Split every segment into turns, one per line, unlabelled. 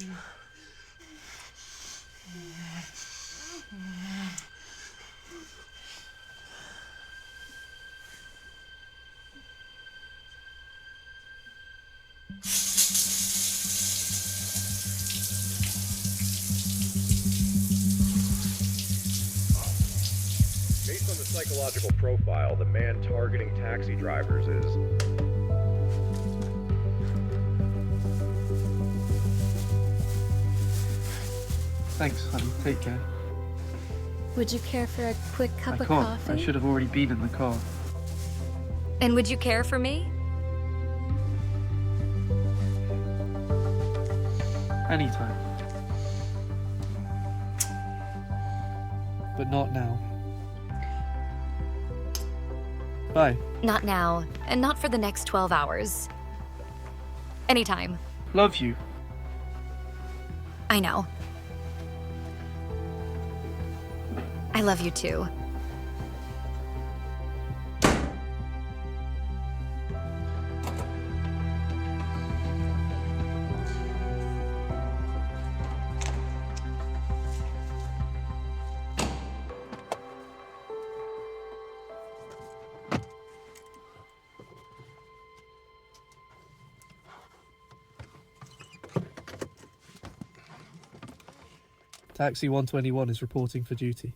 Based on the psychological profile, the man targeting taxi drivers is...
Thanks, honey. Take care.
Would you care for a quick cup
I
of
can't.
coffee?
I should have already been in the car.
And would you care for me?
Anytime. But not now. Bye.
Not now, and not for the next 12 hours. Anytime.
Love you.
I know. I love you too.
Taxi 121 is reporting for duty.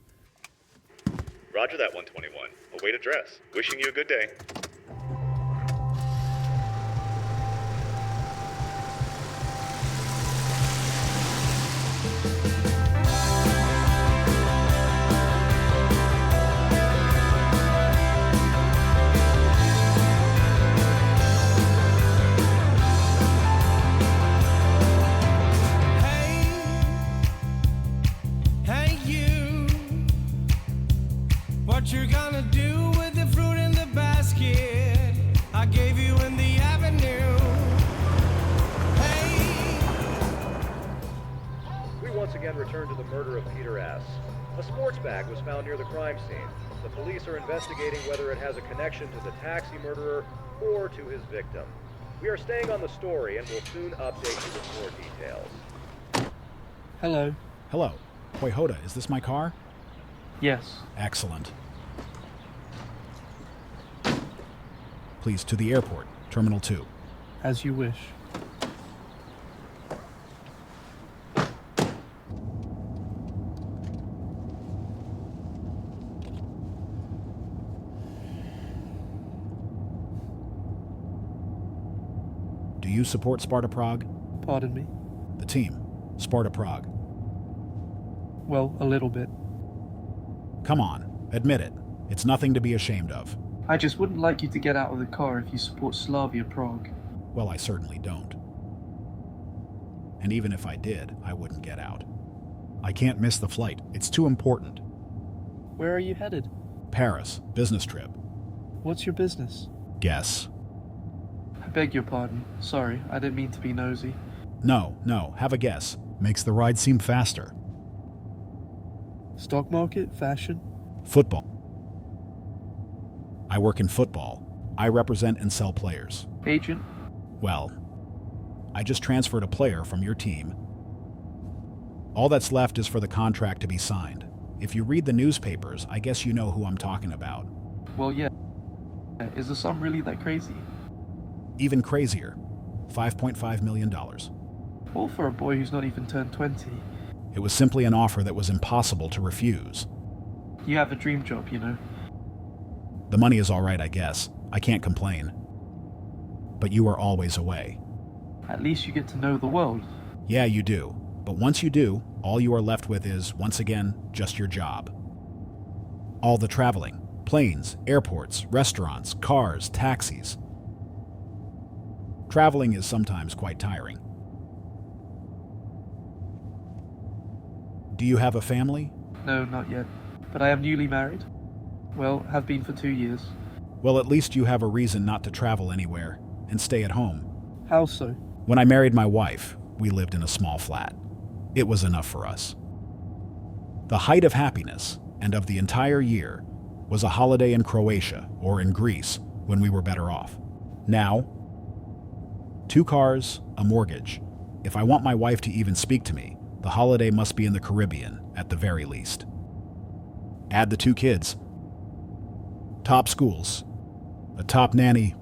Roger that, 121. Await address. Wishing you a good day.
Hey you, what you gonna do with the fruit in the basket I gave you in the avenue? Hey,
We once again return to the murder of Peter S. A sports bag was found near the crime scene. The police are investigating whether it has a connection to the taxi murderer or to his victim. We are staying on the story and will soon update you with more details.
Hello.
Hello. Wait, Hoda, is this my car?
Yes.
Excellent. Please, to the airport, Terminal 2.
As you wish.
Do you support Sparta Prague?
Pardon me?
The team, Sparta Prague.
Well, a little bit.
Come on, admit it. It's nothing to be ashamed of.
I just wouldn't like you to get out of the car if you support Slavia Prague.
Well, I certainly don't. And even if I did, I wouldn't get out. I can't miss the flight. It's too important.
Where are you headed?
Paris, business trip.
What's your business?
Guess.
I beg your pardon. Sorry, I didn't mean to be nosy.
No, have a guess. Makes the ride seem faster.
Stock market? Fashion?
Football. I work in football. I represent and sell players.
Agent?
Well, I just transferred a player from your team. All that's left is for the contract to be signed. If you read the newspapers, I guess you know who I'm talking about.
Well, yeah. Is the sum really that crazy?
Even crazier. $5.5 million.
All for a boy who's not even turned 20.
It was simply an offer that was impossible to refuse.
You have a dream job, you know.
The money is all right, I guess. I can't complain. But you are always away.
At least you get to know the world.
Yeah, you do. But once you do, all you are left with is, once again, just your job. All the traveling. Planes, airports, restaurants, cars, taxis. Traveling is sometimes quite tiring. Do you have a family?
No, not yet. But I am newly married. Well, have been for 2 years.
Well, at least you have a reason not to travel anywhere and stay at home.
How so?
When I married my wife, we lived in a small flat. It was enough for us. The height of happiness, and of the entire year, was a holiday in Croatia or in Greece when we were better off. Now, 2 cars, a mortgage, If I want my wife to even speak to me, the holiday must be in the Caribbean, at the very least. Add the 2 kids. Top schools. A top nanny.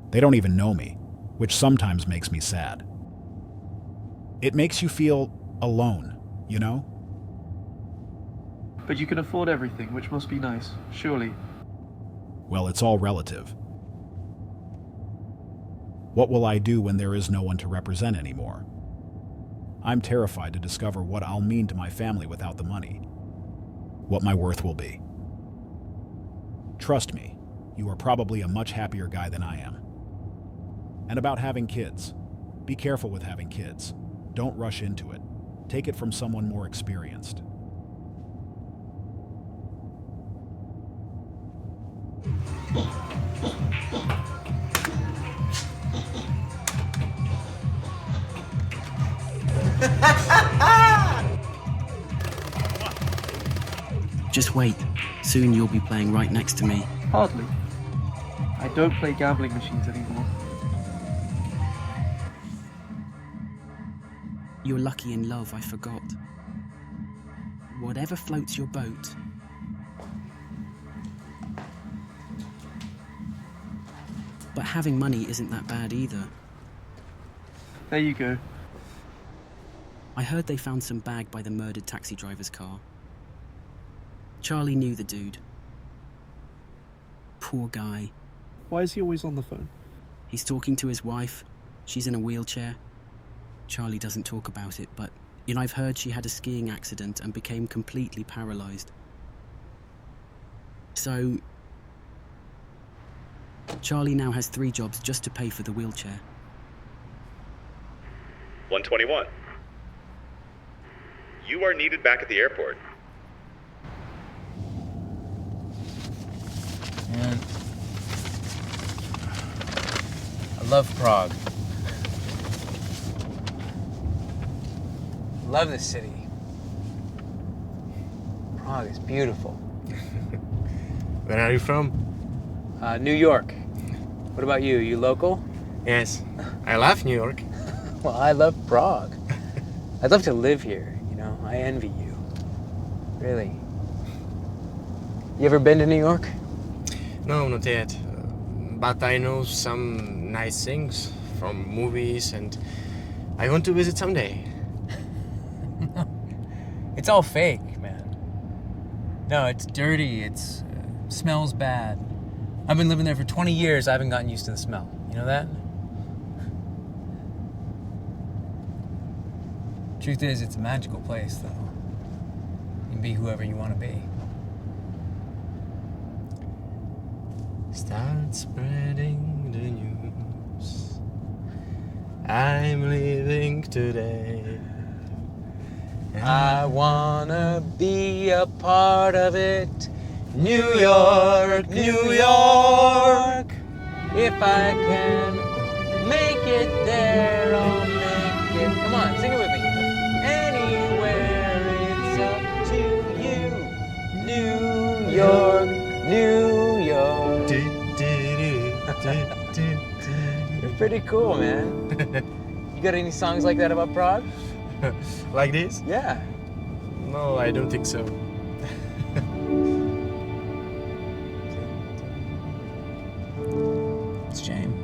They don't even know me, which sometimes makes me sad. It makes you feel alone, you know?
But you can afford everything, which must be nice, surely.
Well, it's all relative. What will I do when there is no one to represent anymore? I'm terrified to discover what I'll mean to my family without the money. What my worth will be. Trust me, you are probably a much happier guy than I am. And about having kids. Be careful with having kids. Don't rush into it. Take it from someone more experienced.
Just wait. Soon you'll be playing right next to me.
Hardly. I don't play gambling machines anymore.
You're lucky in love, I forgot. Whatever floats your boat. But having money isn't that bad either.
There you go.
I heard they found some bag by the murdered taxi driver's car. Charlie knew the dude. Poor guy.
Why is he always on the phone?
He's talking to his wife. She's in a wheelchair. Charlie doesn't talk about it, but, I've heard she had a skiing accident and became completely paralyzed. So, Charlie now has 3 jobs just to pay for the wheelchair.
121. You are needed back at the airport.
Man, I love Prague. Love this city. Prague is beautiful.
Where are you from?
New York. What about you? You local?
Yes, I love New York.
Well, I love Prague. I'd love to live here, I envy you. Really. You ever been to New York?
No, not yet. But I know some nice things from movies and I want to visit someday.
It's all fake, man. No, it's dirty, smells bad. I've been living there for 20 years, I haven't gotten used to the smell. You know that? Truth is, it's a magical place, though. You can be whoever you want to be.
Start spreading the news. I'm leaving today.
I wanna be a part of it. New York, New York. If I can make it there, I'll make it. Come on, sing it with me. Anywhere, it's up to you. New York, New York. You're pretty cool, man. You got any songs like that about Prague?
Like this?
Yeah.
No, I don't think so.
It's a shame.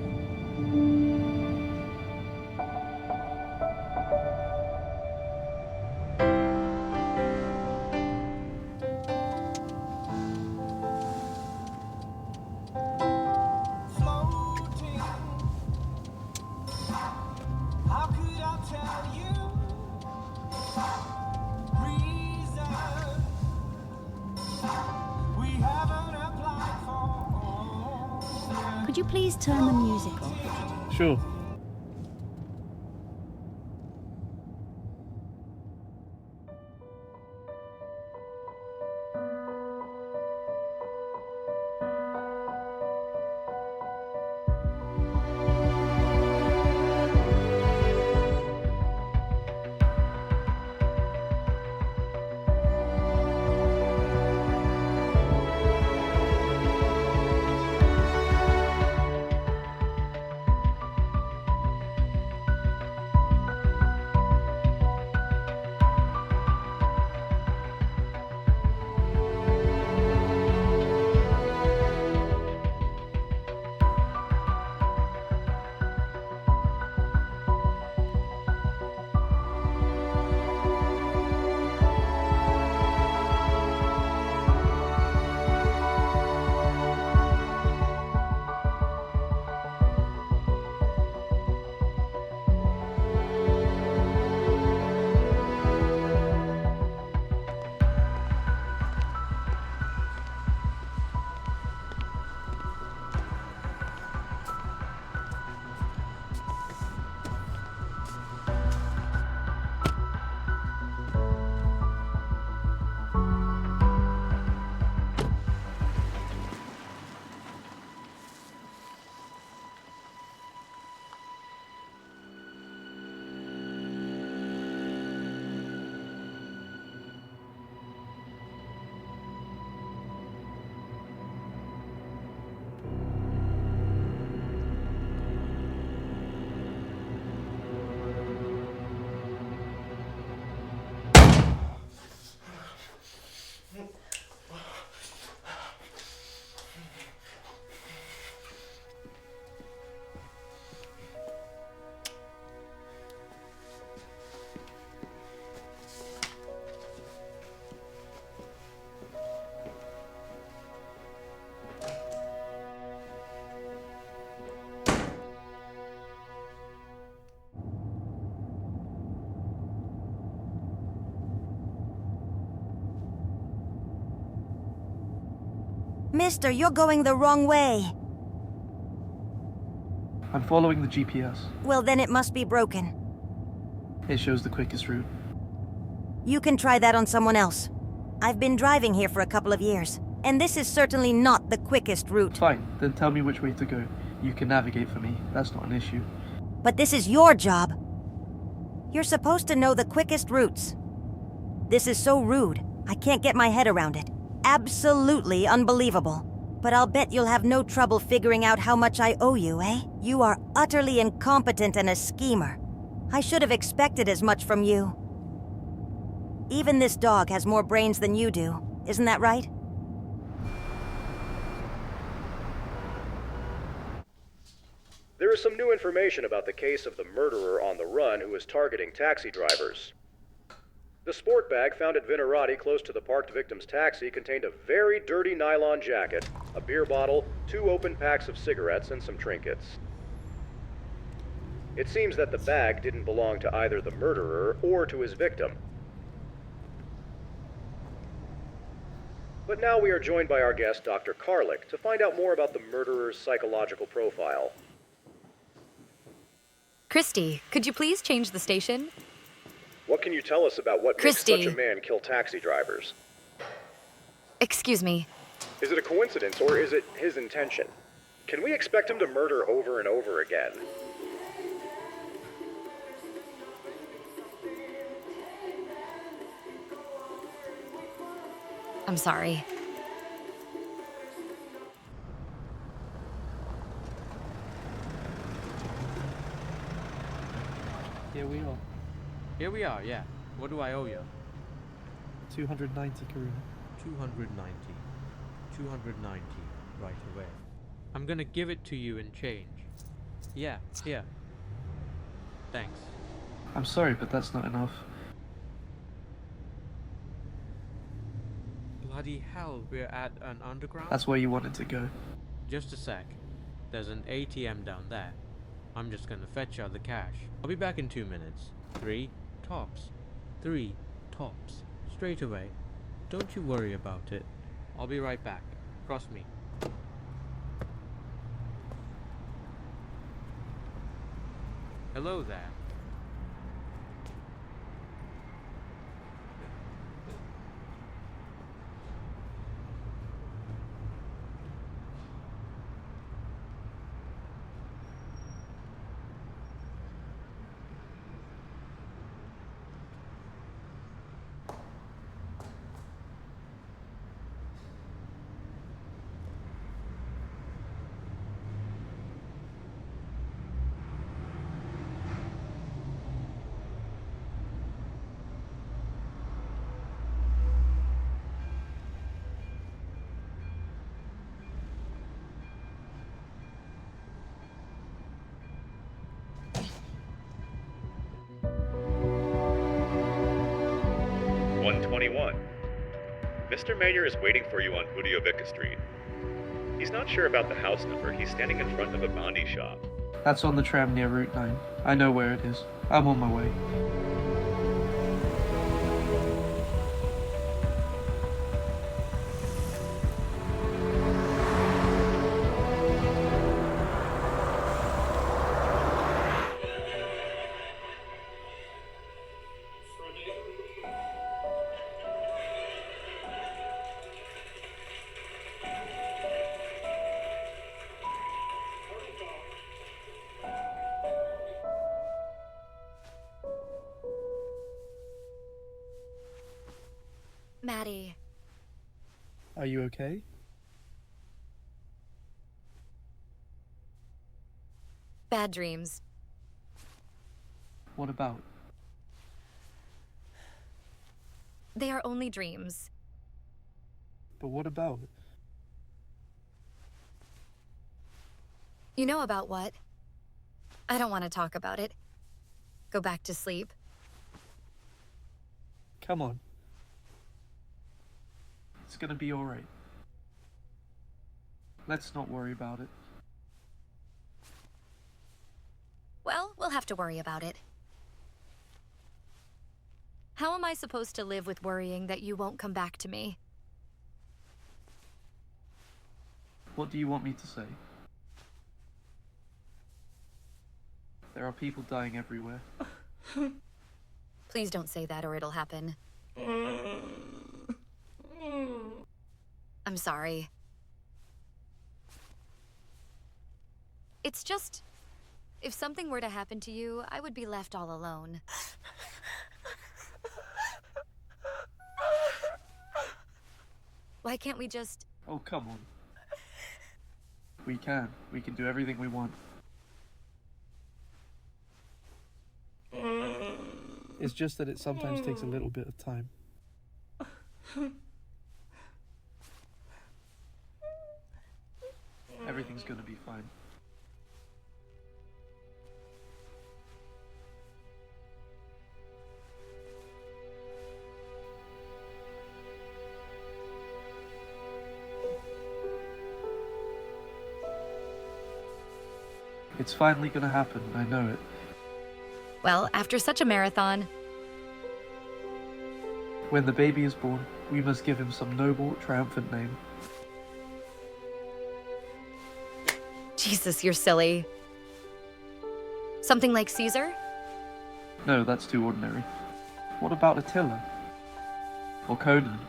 Could you please turn the music off?
Sure.
Mister, you're going the wrong way.
I'm following the GPS.
Well, then it must be broken.
It shows the quickest route.
You can try that on someone else. I've been driving here for a couple of years, and this is certainly not the quickest route.
Fine, then tell me which way to go. You can navigate for me. That's not an issue.
But this is your job. You're supposed to know the quickest routes. This is so rude. I can't get my head around it. Absolutely unbelievable. But I'll bet you'll have no trouble figuring out how much I owe you, eh? You are utterly incompetent and a schemer. I should have expected as much from you. Even this dog has more brains than you do. Isn't that right?
There is some new information about the case of the murderer on the run who is targeting taxi drivers. The sport bag found at Venerati close to the parked victim's taxi contained a very dirty nylon jacket, a beer bottle, 2 open packs of cigarettes, and some trinkets. It seems that the bag didn't belong to either the murderer or to his victim. But now we are joined by our guest, Dr. Karlik, to find out more about the murderer's psychological profile.
Christy, could you please change the station?
What can you tell us about what
Christy.
makes such a man kill taxi drivers?
Excuse me.
Is it a coincidence, or is it his intention? Can we expect him to murder over and over again?
I'm sorry.
Here we are.
Here we are, yeah. What do I owe you?
290 Karuna.
290. 290 right away. I'm gonna give it to you in change. Yeah, here. Thanks.
I'm sorry, but that's not enough.
Bloody hell, we're at an underground?
That's where you wanted to go.
Just a sec. There's an ATM down there. I'm just gonna fetch out the cash. I'll be back in 2 minutes. 3 tops. 3 tops. Straight away. Don't you worry about it. I'll be right back. Trust me. Hello there.
Mr. Mayer is waiting for you on Budiovica Street. He's not sure about the house number. He's standing in front of a bounty shop.
That's on the tram near Route 9. I know where it is. I'm on my way.
Maddie.
Are you okay?
Bad dreams.
What about?
They are only dreams.
But what about?
You know about what? I don't want to talk about it. Go back to sleep.
Come on. It's gonna be alright. Let's not worry about it.
Well, we'll have to worry about it. How am I supposed to live with worrying that you won't come back to me?
What do you want me to say? There are people dying everywhere.
Please don't say that or it'll happen. I'm sorry. It's just, if something were to happen to you, I would be left all alone. Why can't we just...
Oh, come on. We can. We can do everything we want. It's just that it sometimes takes a little bit of time. Everything's gonna be fine. It's finally gonna happen, I know it.
Well, after such a marathon...
When the baby is born, we must give him some noble, triumphant name.
Jesus, you're silly. Something like Caesar?
No, that's too ordinary. What about Attila? Or Conan?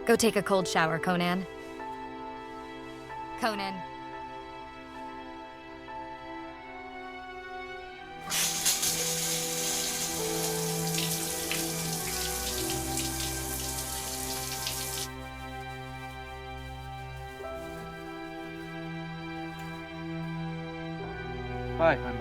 Go take a cold shower, Conan. Conan.
Bye, honey.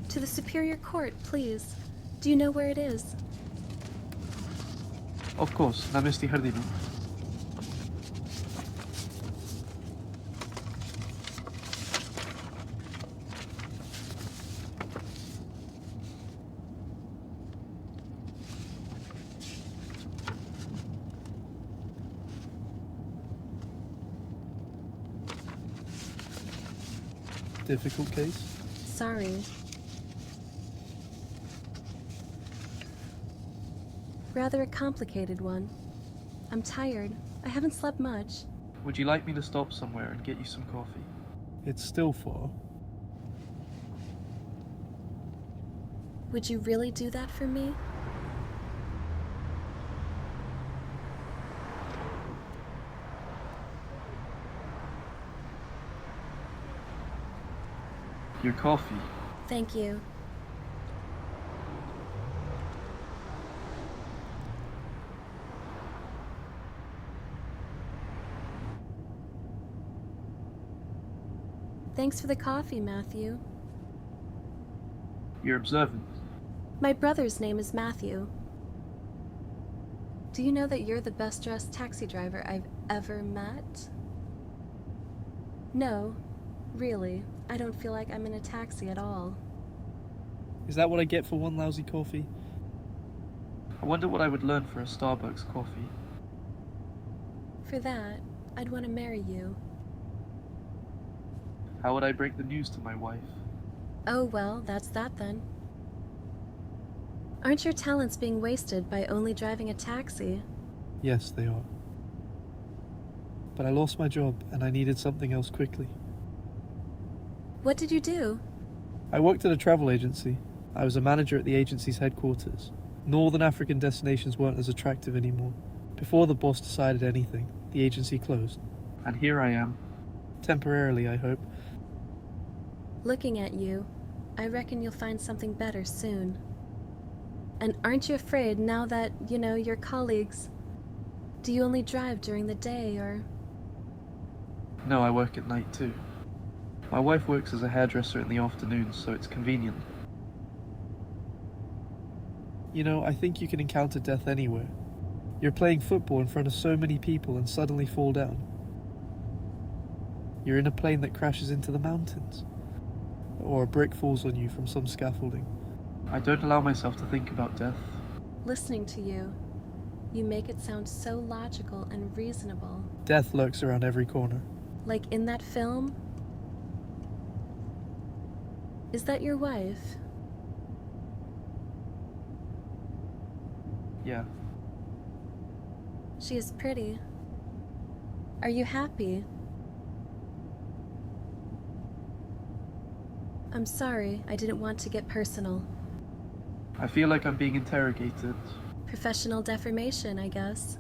To the Superior Court, please. Do you know where it is?
Of course, na městě hrdinu. Difficult case?
Sorry. Rather a complicated one. I'm tired. I haven't slept much.
Would you like me to stop somewhere and get you some coffee? It's still far.
Would you really do that for me?
Your coffee.
Thank you. Thanks for the coffee, Matthew.
You're observant.
My brother's name is Matthew. Do you know that you're the best-dressed taxi driver I've ever met? No, really. I don't feel like I'm in a taxi at all.
Is that what I get for one lousy coffee? I wonder what I would learn for a Starbucks coffee.
For that, I'd want to marry you.
How would I break the news to my wife?
Oh, well, that's that then. Aren't your talents being wasted by only driving a taxi?
Yes, they are. But I lost my job and I needed something else quickly.
What did you do?
I worked at a travel agency. I was a manager at the agency's headquarters. Northern African destinations weren't as attractive anymore. Before the boss decided anything, the agency closed. And here I am. Temporarily, I hope.
Looking at you, I reckon you'll find something better soon. And aren't you afraid now that, your colleagues... Do you only drive during the day, or...
No, I work at night too. My wife works as a hairdresser in the afternoons, so it's convenient. I think you can encounter death anywhere. You're playing football in front of so many people and suddenly fall down. You're in a plane that crashes into the mountains. Or a brick falls on you from some scaffolding. I don't allow myself to think about death.
Listening to you, you make it sound so logical and reasonable.
Death lurks around every corner.
Like in that film? Is that your wife?
Yeah.
She is pretty. Are you happy? I'm sorry, I didn't want to get personal.
I feel like I'm being interrogated.
Professional defamation, I guess.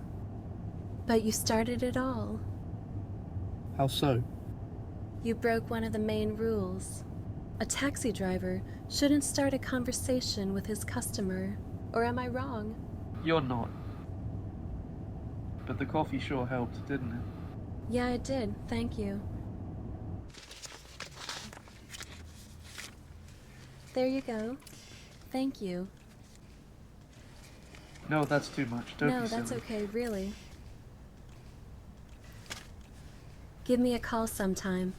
But you started it all.
How so?
You broke one of the main rules. A taxi driver shouldn't start a conversation with his customer. Or am I wrong?
You're not. But the coffee sure helped, didn't it?
Yeah, it did. Thank you. There you go. Thank you.
No, that's too much. Don't
No,
be silly.
that's okay, really. Give me a call sometime.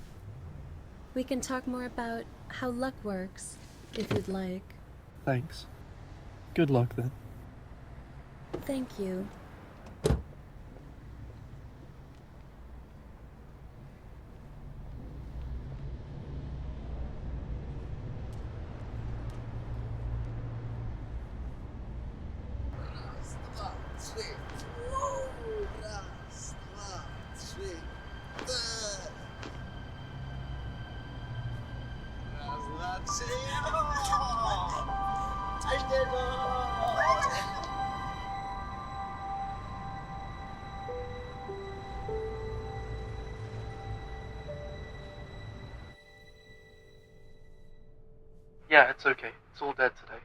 We can talk more about how luck works, if you'd like.
Thanks. Good luck then.
Thank you.
Yeah, it's okay. It's all dead today.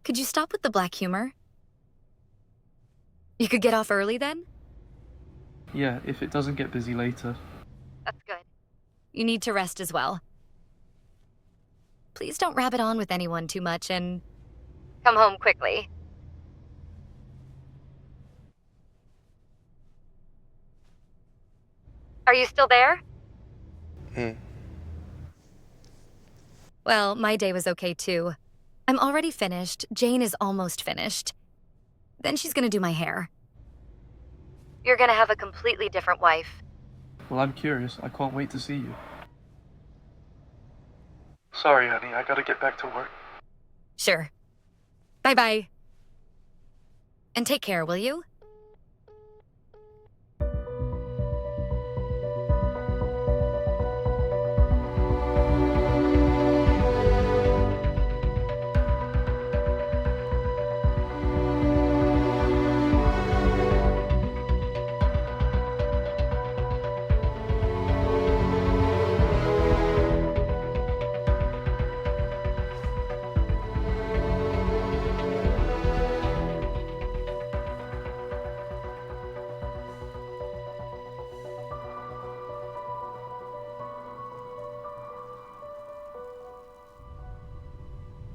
Could you stop with the black humor? You could get off early then?
Yeah, if it doesn't get busy later.
That's good. You need to rest as well. Please don't rabbit on with anyone too much and come home quickly. Are you still there? Well, my day was okay too. I'm already finished. Jane is almost finished. Then she's gonna do my hair. You're gonna have a completely different wife.
Well, I'm curious. I can't wait to see you. Sorry, honey. I gotta get back to work.
Sure. Bye-bye. And take care, will you?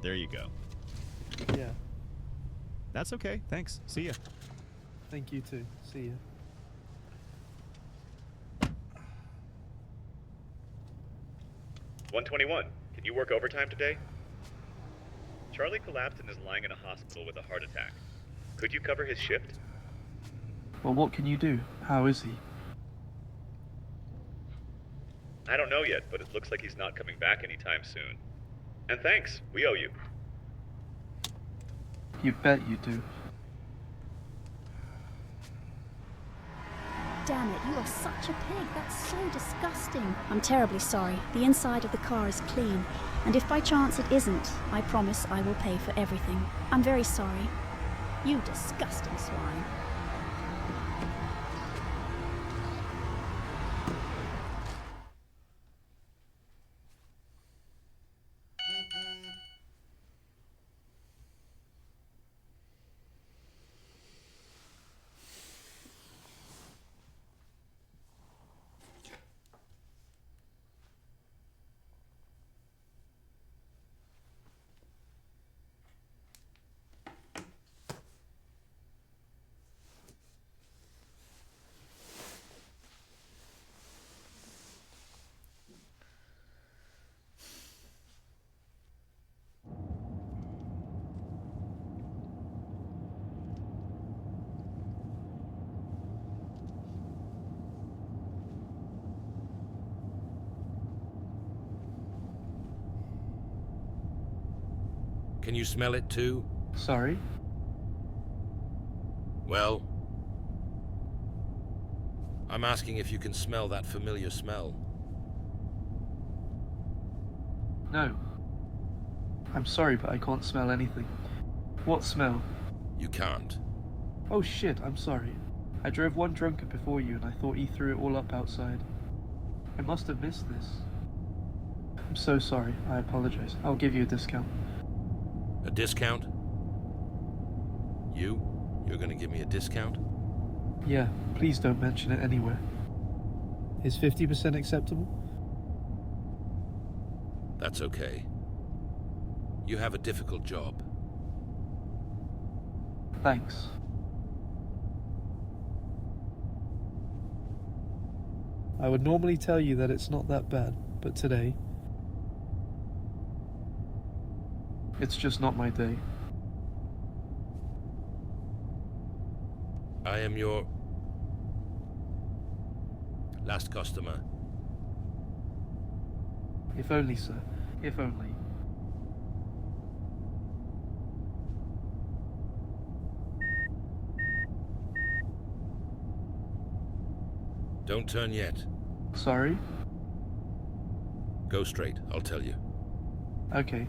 There you go.
Yeah.
That's okay. Thanks. See ya.
Thank you too. See ya.
$121. Can you work overtime today? Charlie collapsed and is lying in a hospital with a heart attack. Could you cover his shift?
Well, what can you do? How is he?
I don't know yet, but it looks like he's not coming back anytime soon. And thanks. We owe you.
You bet you do.
Damn it, you are such a pig. That's so disgusting. I'm terribly sorry. The inside of the car is clean. And if by chance it isn't, I promise I will pay for everything. I'm very sorry. You disgusting swine.
Can you smell it too?
Sorry?
Well, I'm asking if you can smell that familiar smell.
No. I'm sorry, but I can't smell anything. What smell?
You can't.
Oh shit, I'm sorry. I drove one drunkard before you and I thought he threw it all up outside. I must have missed this. I'm so sorry. I apologize. I'll give you a discount.
A discount? You're gonna give me a discount?
Yeah, please don't mention it anywhere. Is 50% acceptable?
That's okay. You have a difficult job.
Thanks. I would normally tell you that it's not that bad, but today, it's just not my day.
I am your last customer.
If only, sir. If only.
Don't turn yet.
Sorry?
Go straight, I'll tell you.
Okay.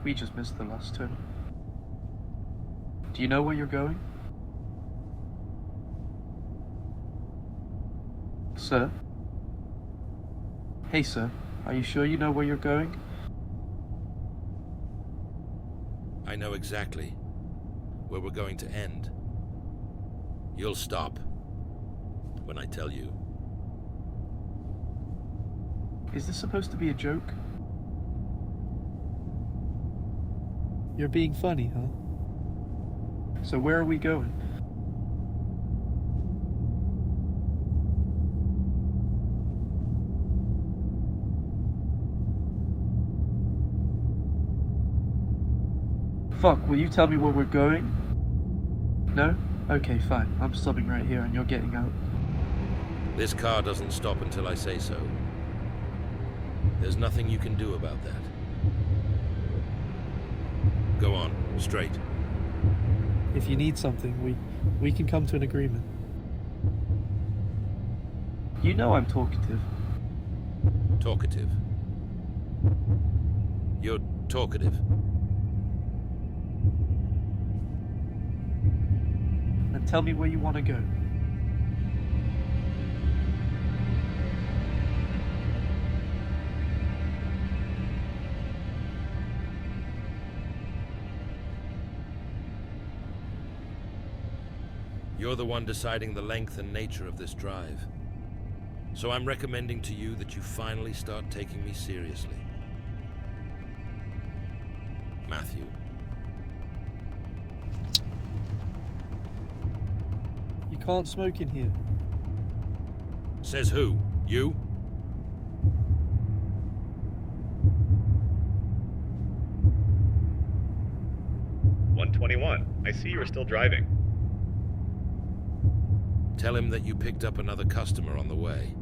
We just missed the last turn. Do you know where you're going? Sir? Hey, sir. Are you sure you know where you're going?
I know exactly where we're going to end. You'll stop when I tell you.
Is this supposed to be a joke? You're being funny, huh? So where are we going? Fuck, will you tell me where we're going? No? Okay, fine. I'm stopping right here and you're getting out.
This car doesn't stop until I say so. There's nothing you can do about that. Go on, straight.
If you need something, we can come to an agreement. You know I'm talkative.
Talkative. You're talkative.
Then tell me where you want to go.
You're the one deciding the length and nature of this drive. So I'm recommending to you that you finally start taking me seriously. Matthew.
You can't smoke in here.
Says who? You?
"121. I see you are still driving."
Tell him that you picked up another customer on the way.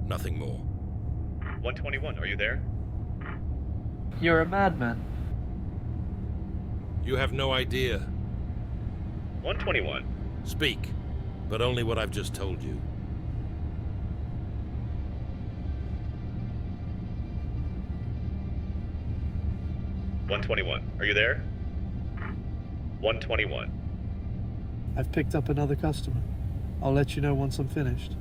Nothing more.
121, are you there?
You're a madman.
You have no idea.
121.
Speak, but only what I've just told you.
"121, are you there? 121.
I've picked up another customer. I'll let you know once I'm finished.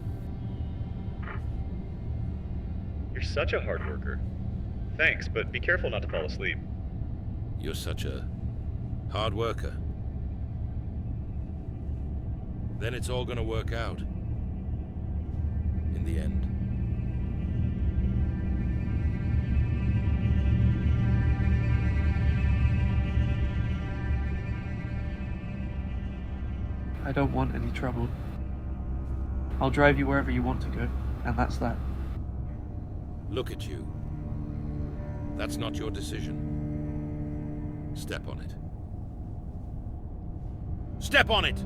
You're such a hard worker. Thanks, but be careful not to fall asleep.
You're such a hard worker. Then it's all gonna work out. In the end.
I don't want any trouble. I'll drive you wherever you want to go, and that's that.
Look at you. That's not your decision. Step on it. Step on it!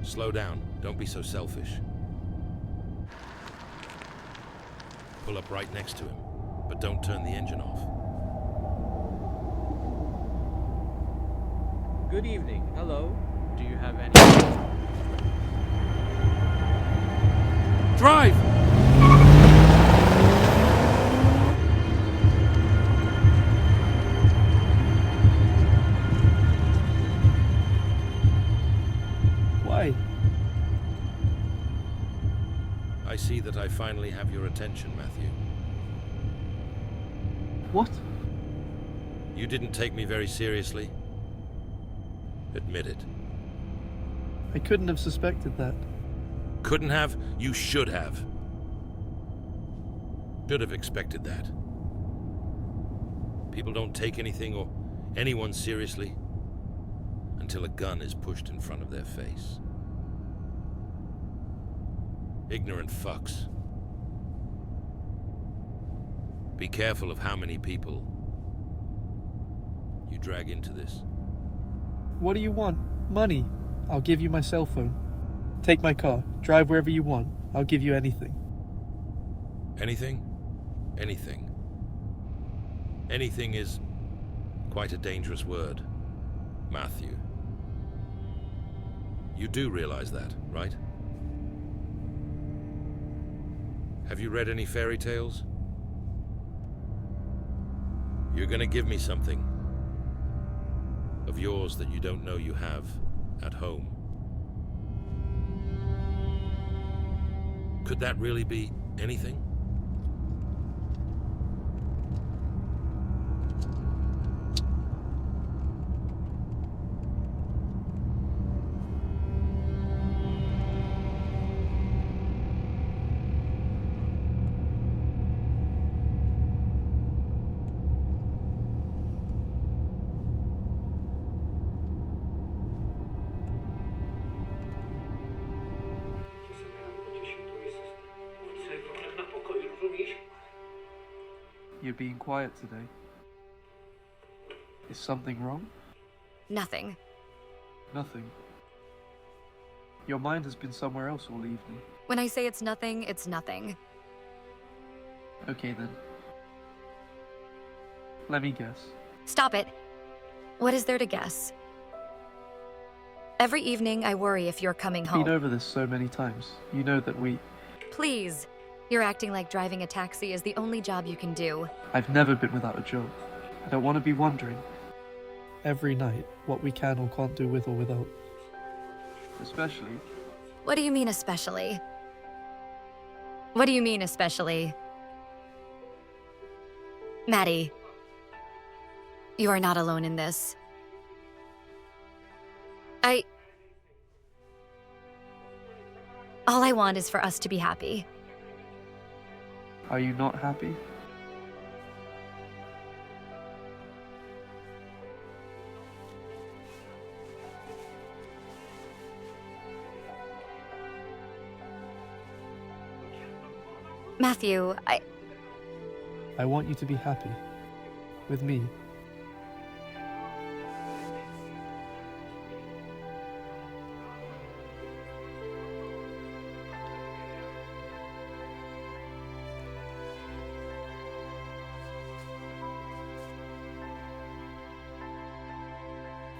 Slow down. Don't be so selfish. Pull up right next to him, but don't turn the engine off.
Good evening. Hello. Do you have any...
Drive!
Why?
I see that I finally have your attention, Matthew.
What?
You didn't take me very seriously. Admit it.
I couldn't have suspected that.
Couldn't have? You should have. Should have expected that. People don't take anything or anyone seriously until a gun is pushed in front of their face. Ignorant fucks. Be careful of how many people you drag into this.
What do you want? Money. I'll give you my cell phone. Take my car. Drive wherever you want. I'll give you anything.
Anything? Anything. Anything is quite a dangerous word, Matthew. You do realize that, right? Have you read any fairy tales? You're gonna give me something of yours that you don't know you have at home. Could that really be anything?
You're being quiet today. Is something wrong?
Nothing.
Nothing. Your mind has been somewhere else all evening.
When I say it's nothing, it's nothing.
Okay then. Let me guess.
Stop it. What is there to guess? Every evening I worry if you're coming home.
I've been over this so many times. You know that we...
Please. You're acting like driving a taxi is the only job you can do.
I've never been without a job. I don't want to be wondering every night what we can or can't do with or without. Especially...
What do you mean especially? What do you mean especially? Maddie, you are not alone in this. All I want is for us to be happy.
Are you not happy?
Matthew,
I want you to be happy. With me.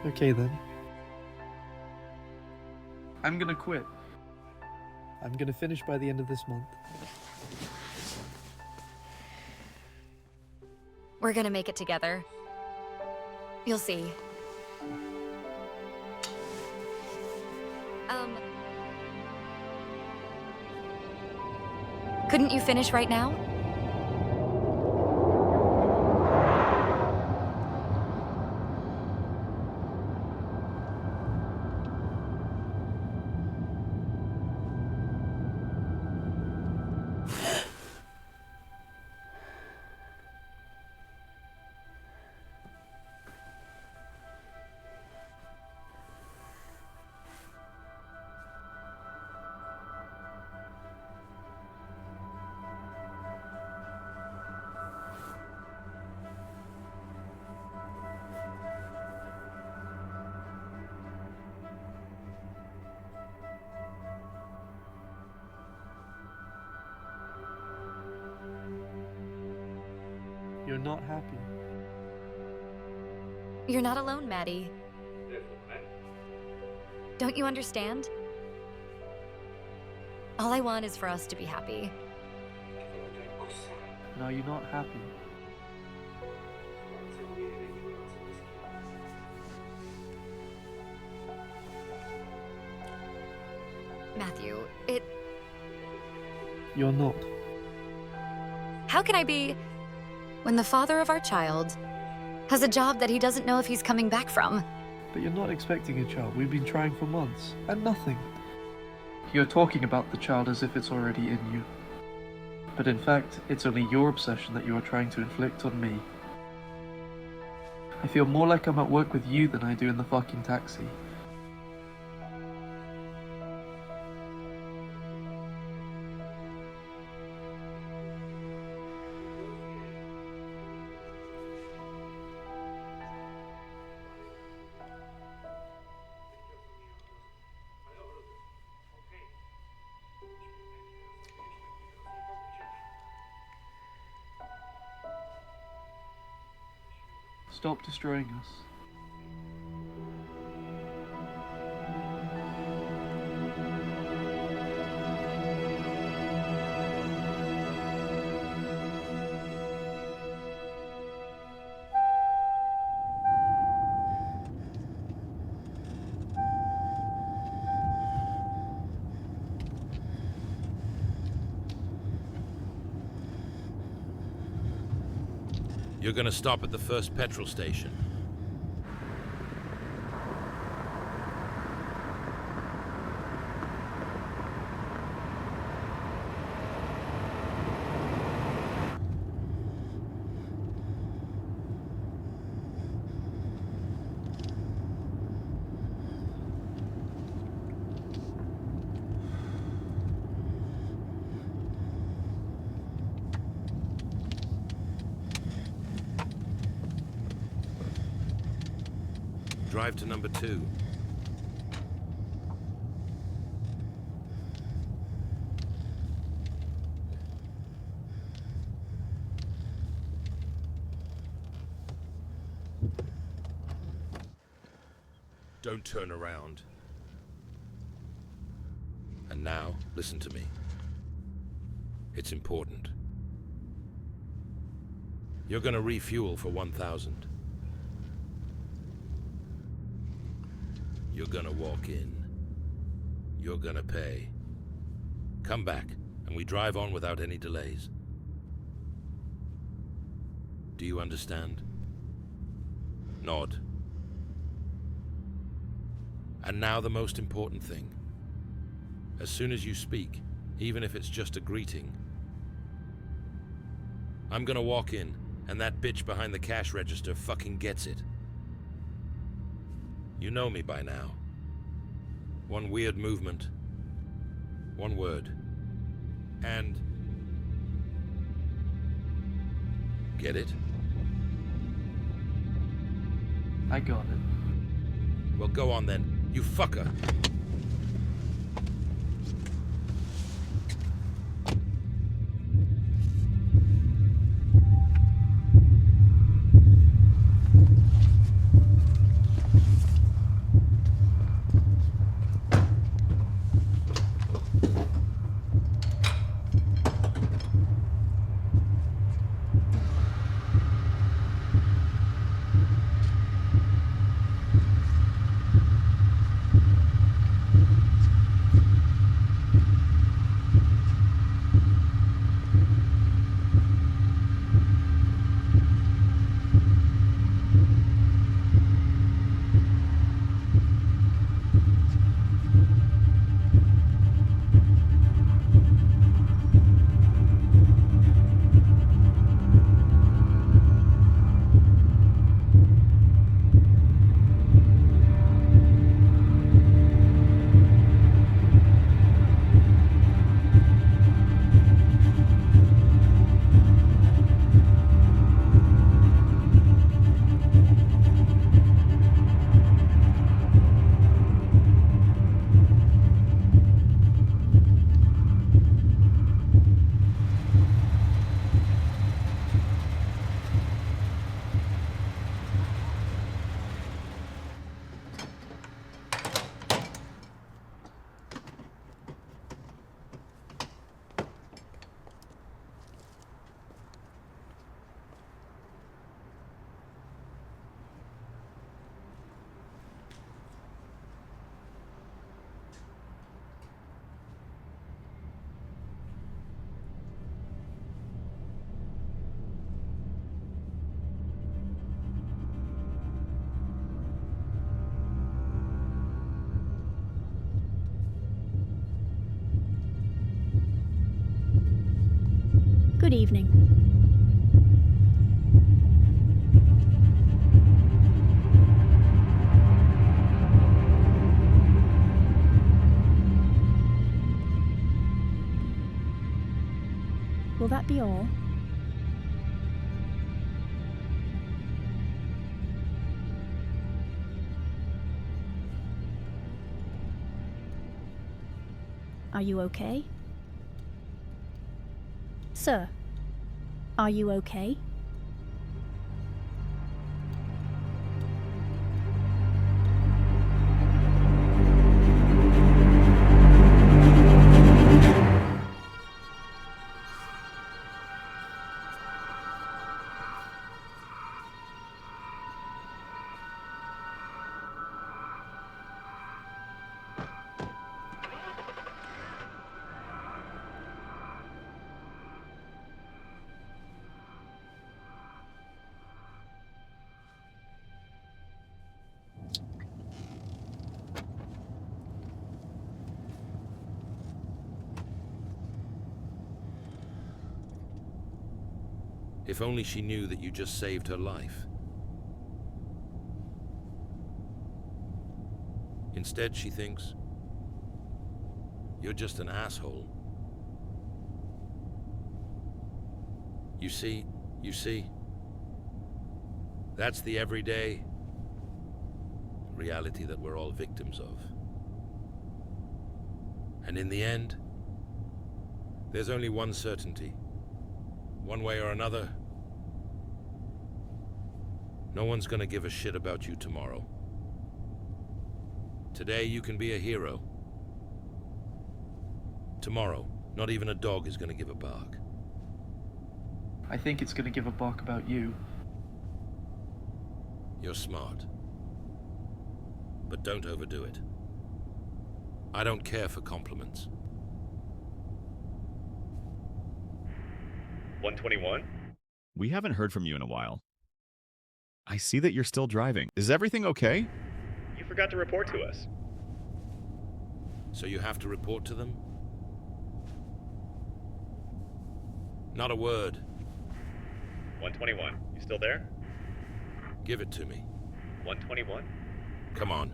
Okay then. I'm gonna quit. I'm gonna finish by the end of this month.
We're gonna make it together. You'll see. Couldn't you finish right now?
You're not happy.
You're not alone, Maddie. Don't you understand? All I want is for us to be happy.
No, you're not happy.
Matthew,
You're not.
How can I be when the father of our child has a job that he doesn't know if he's coming back from?
But you're not expecting a child. We've been trying for months, and nothing. You're talking about the child as if it's already in you. But in fact, it's only your obsession that you are trying to inflict on me. I feel more like I'm at work with you than I do in the fucking taxi. Stop destroying us.
You're gonna stop at the first petrol station. Drive to number 2. Don't turn around. And now, listen to me. It's important. You're gonna refuel for 1,000. You're gonna walk in. You're gonna pay. Come back, and we drive on without any delays. Do you understand? Nod. And now the most important thing. As soon as you speak, even if it's just a greeting, I'm gonna walk in, and that bitch behind the cash register fucking gets it. You know me by now. One weird movement, one word, and... Get it?
I got it.
Well, go on then, you fucker.
Good evening. Will that be all? Are you okay? Sir, are you okay?
If only she knew that you just saved her life. Instead, she thinks you're just an asshole. You see, that's the everyday reality that we're all victims of. And in the end, there's only one certainty. One way or another, no one's gonna give a shit about you tomorrow. Today you can be a hero. Tomorrow, not even a dog is gonna give a bark.
I think it's gonna give a bark about you.
You're smart. But don't overdo it. I don't care for compliments.
121?
We haven't heard from you in a while. I see that you're still driving. Is everything okay?
You forgot to report to us.
So you have to report to them? Not a word.
121, you still there?
Give it to me.
121?
Come on.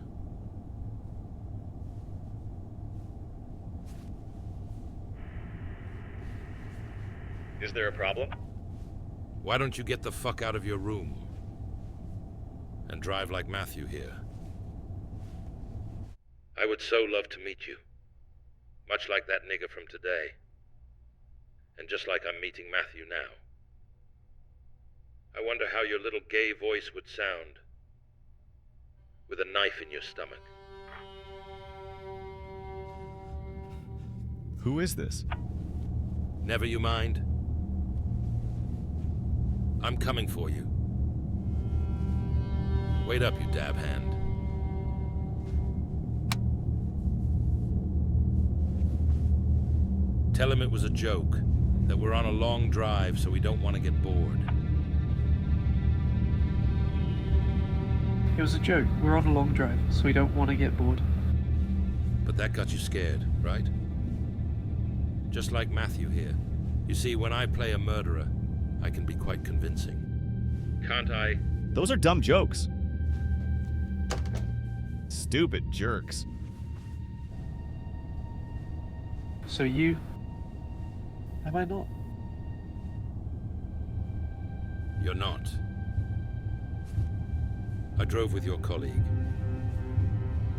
Is there a problem?
Why don't you get the fuck out of your room and drive like Matthew here? I would so love to meet you. Much like that nigger from today. And just like I'm meeting Matthew now. I wonder how your little gay voice would sound with a knife in your stomach.
Who is this?
Never you mind. I'm coming for you. Wait up, you dab hand. Tell him it was a joke, that we're on a long drive so we don't want to get bored.
It was a joke. We're on a long drive, so we don't want to get bored.
But that got you scared, right? Just like Matthew here. You see, when I play a murderer, I can be quite convincing. Can't I?
Those are dumb jokes. Stupid jerks.
So you... Am I not?
You're not. I drove with your colleague.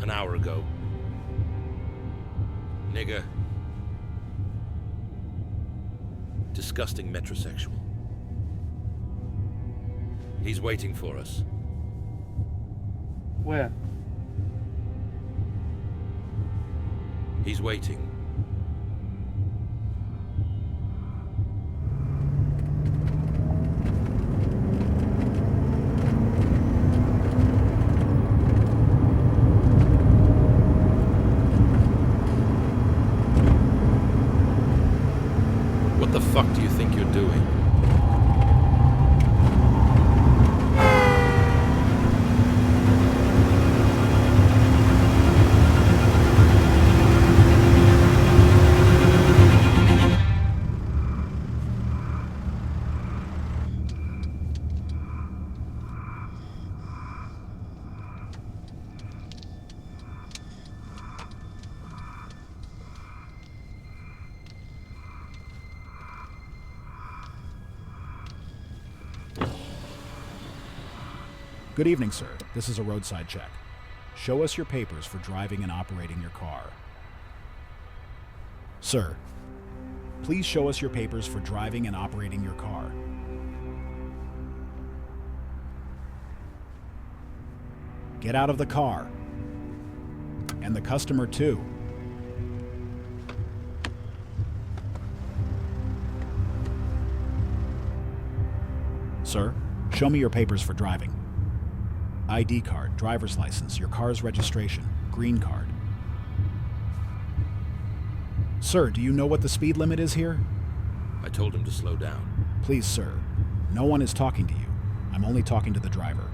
An hour ago. Nigger. Disgusting metrosexual. He's waiting for us.
Where?
He's waiting. What the fuck do you think you're doing?
Good evening, sir. This is a roadside check. Show us your papers for driving and operating your car. Sir, please show us your papers for driving and operating your car. Get out of the car. And the customer too. Sir, show me your papers for driving. ID card, driver's license, your car's registration, green card. Sir, do you know what the speed limit is here?
I told him to slow down.
Please, sir. No one is talking to you. I'm only talking to the driver.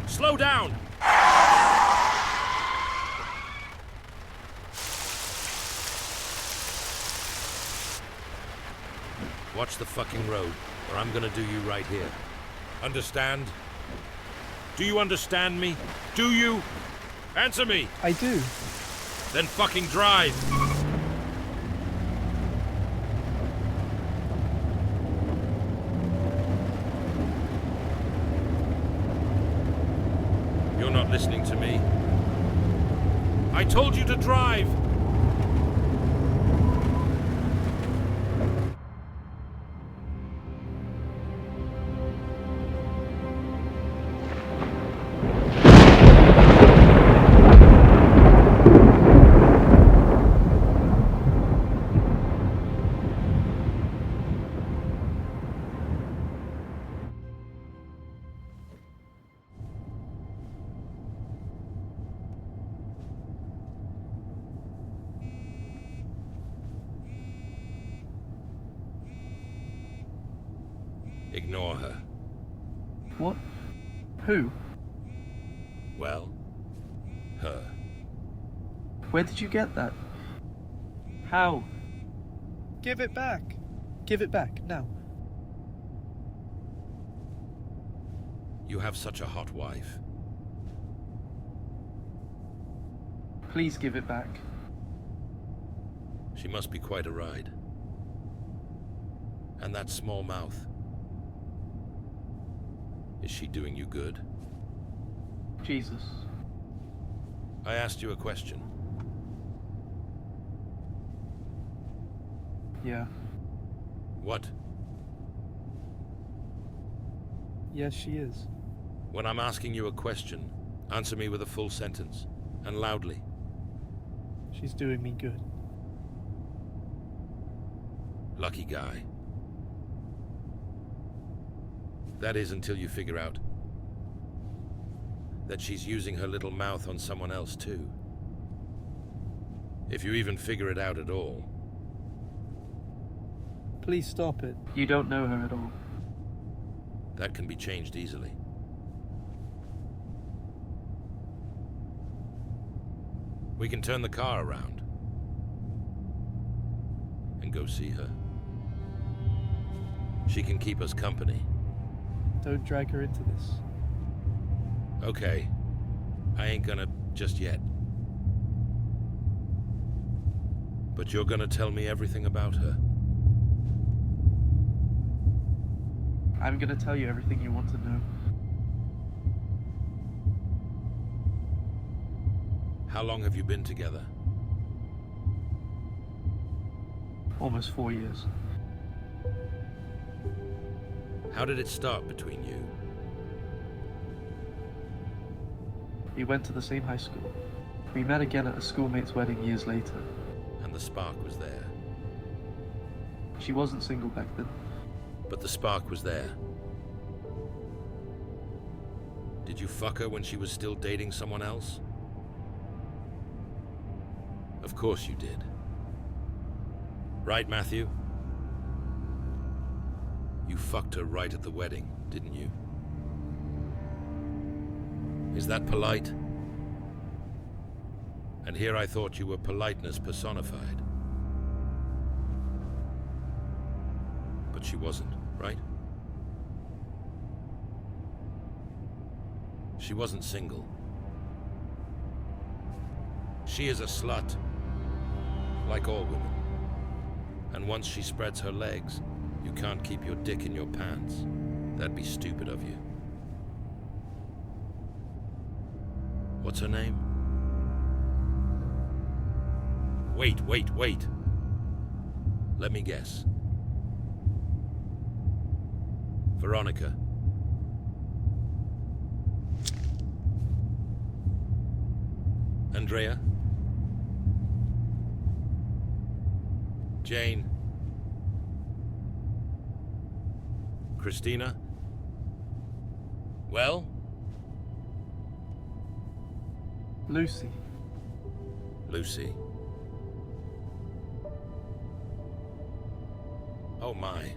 Slow down! Watch the fucking road, or I'm gonna do you right here. Understand? Do you understand me? Do you? Answer me!
I do.
Then fucking drive! You're not listening to me. I told you to drive! Ignore her.
What? Who?
Well, her.
Where did you get that? How? Give it back. Give it back, now.
You have such a hot wife.
Please give it back.
She must be quite a ride. And that small mouth. Is she doing you good?
Jesus.
I asked you a question.
Yeah.
What?
Yes, she is.
When I'm asking you a question, answer me with a full sentence, and loudly.
She's doing me good.
Lucky guy. That is until you figure out that she's using her little mouth on someone else too. If you even figure it out at all.
Please stop it. You don't know her at all.
That can be changed easily. We can turn the car around and go see her. She can keep us company.
Don't drag her into this.
Okay. I ain't gonna just yet. But you're gonna tell me everything about her.
I'm gonna tell you everything you want to know.
How long have you been together?
Almost 4 years.
How did it start between you?
We went to the same high school. We met again at a schoolmate's wedding years later.
And the spark was there.
She wasn't single back then.
But the spark was there. Did you fuck her when she was still dating someone else? Of course you did. Right, Matthew? You fucked her right at the wedding, didn't you? Is that polite? And here I thought you were politeness personified. But she wasn't, right? She wasn't single. She is a slut, like all women. And once she spreads her legs, you can't keep your dick in your pants. That'd be stupid of you. What's her name? Wait. Let me guess. Veronica. Andrea? Jane? Christina? Well?
Lucy.
Lucy. Oh my.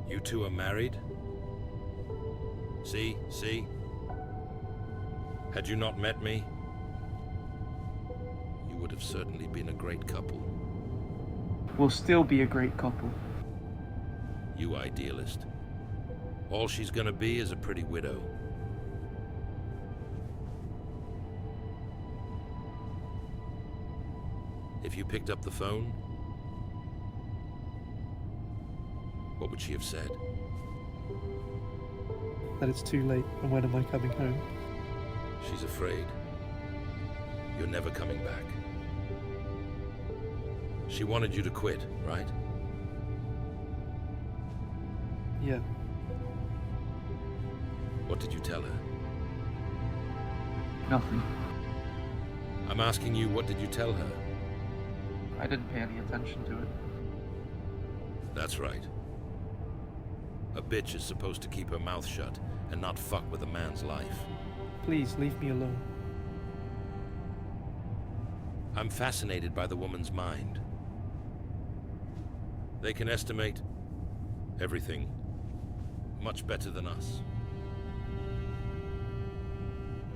You two are married? See? Had you not met me, you would have certainly been a great couple.
We'll still be a great couple.
You idealist. All she's gonna be is a pretty widow. If you picked up the phone, what would she have said?
That it's too late, and when am I coming home?
She's afraid. You're never coming back. She wanted you to quit, right?
Yeah.
What did you tell her?
Nothing.
I'm asking you, what did you tell her?
I didn't pay any attention to it.
That's right. A bitch is supposed to keep her mouth shut and not fuck with a man's life.
Please, leave me alone.
I'm fascinated by the woman's mind. They can estimate everything much better than us.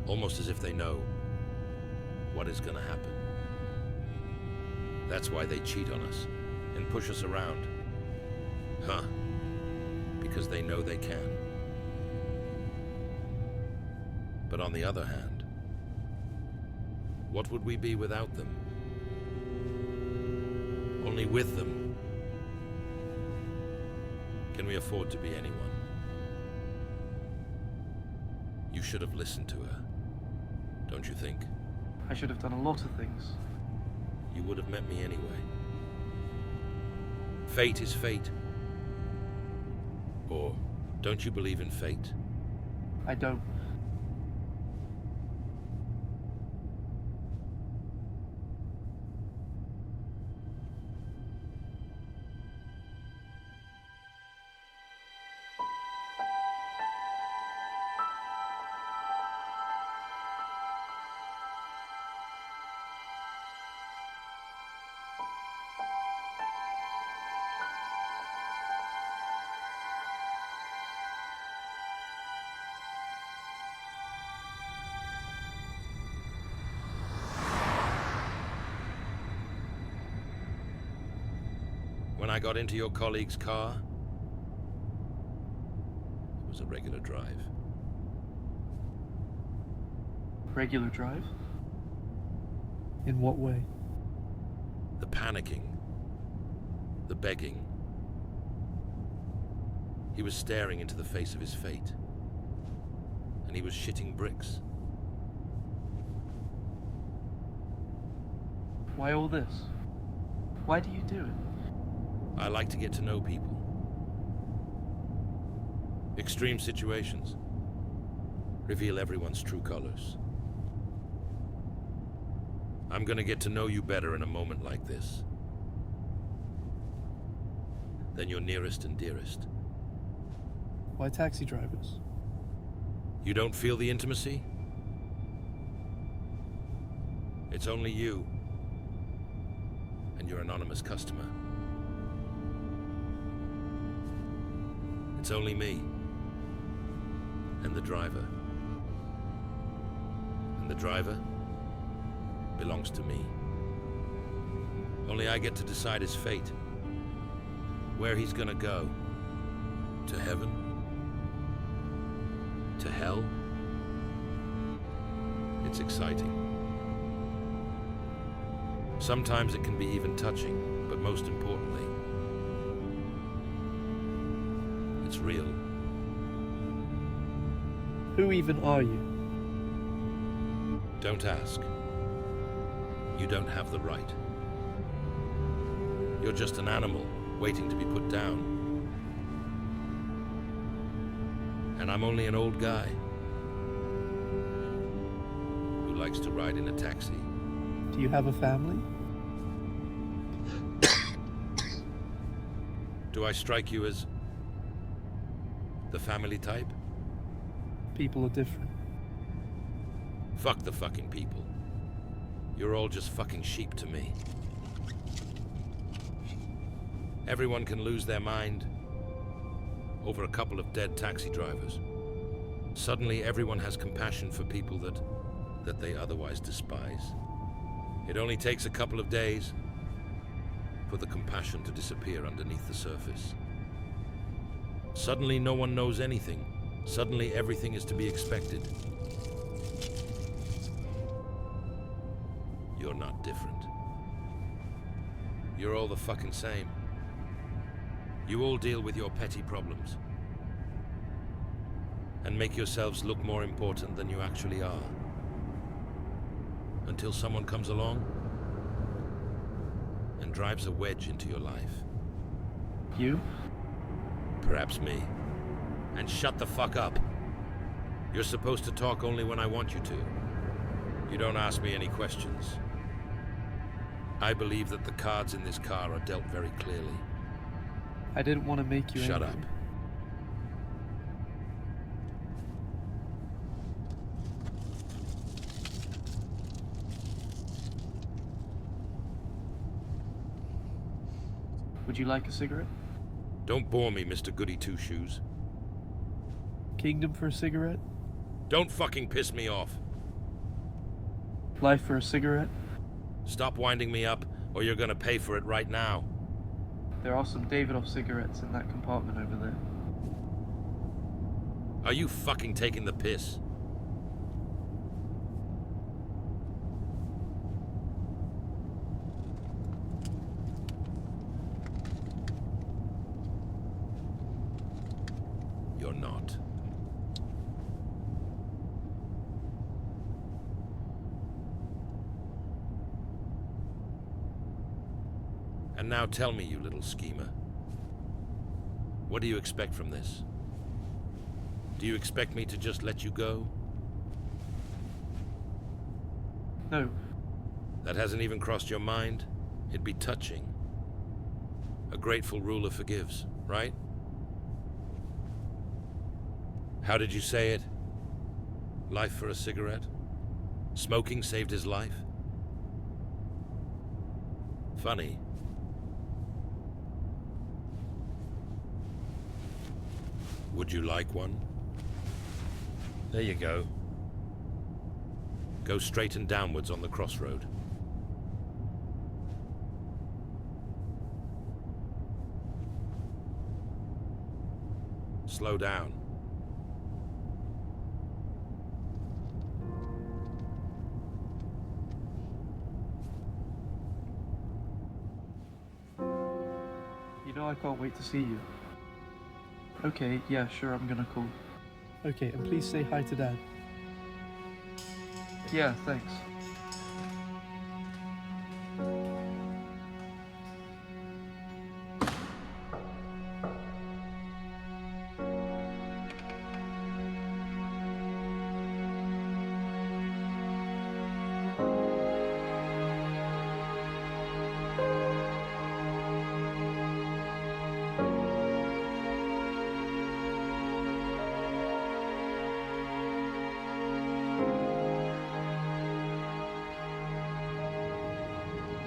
Almost as if they know what is gonna happen. That's why they cheat on us and push us around. Huh? Because they know they can. But on the other hand, what would we be without them? Only with them can we afford to be anyone. You should have listened to her, don't you think?
I should have done a lot of things.
You would have met me anyway. Fate is fate. Or don't you believe in fate?
I don't.
When I got into your colleague's car, it was a regular drive.
Regular drive? In what way?
The panicking. The begging. He was staring into the face of his fate. And he was shitting bricks.
Why all this? Why do you do it?
I like to get to know people. Extreme situations reveal everyone's true colors. I'm gonna get to know you better in a moment like this than your nearest and dearest.
Why taxi drivers?
You don't feel the intimacy? It's only you and your anonymous customer. It's only me and the driver. And the driver belongs to me. Only I get to decide his fate. Where he's gonna go. To heaven? To hell? It's exciting. Sometimes it can be even touching, but most importantly, it's real.
Who even are you?
Don't ask. You don't have the right. You're just an animal waiting to be put down. And I'm only an old guy who likes to ride in a taxi.
Do you have a family?
Do I strike you as the family type?
People are different.
Fuck the fucking people. You're all just fucking sheep to me. Everyone can lose their mind over a couple of dead taxi drivers. Suddenly everyone has compassion for people that they otherwise despise. It only takes a couple of days for the compassion to disappear underneath the surface. Suddenly no one knows anything. Suddenly everything is to be expected. You're not different. You're all the fucking same. You all deal with your petty problems and make yourselves look more important than you actually are. Until someone comes along and drives a wedge into your life.
You?
Perhaps me. And shut the fuck up. You're supposed to talk only when I want you to. You don't ask me any questions. I believe that the cards in this car are dealt very clearly.
I didn't want to make you
Shut
angry.
up.
Would you like a cigarette?
Don't bore me, Mr. Goody Two-Shoes.
Kingdom for a cigarette?
Don't fucking piss me off.
Life for a cigarette?
Stop winding me up, or you're gonna pay for it right now.
There are some Davidoff cigarettes in that compartment over there.
Are you fucking taking the piss? You're not. And now tell me, you little schemer. What do you expect from this? Do you expect me to just let you go?
No.
That hasn't even crossed your mind? It'd be touching. A grateful ruler forgives, right? How did you say it? Life for a cigarette? Smoking saved his life? Funny. Would you like one? There you go. Go straight and downwards on the crossroad. Slow down.
You know I can't wait to see you. Okay, yeah, sure, I'm gonna call. Okay, and please say hi to Dad. Yeah, thanks.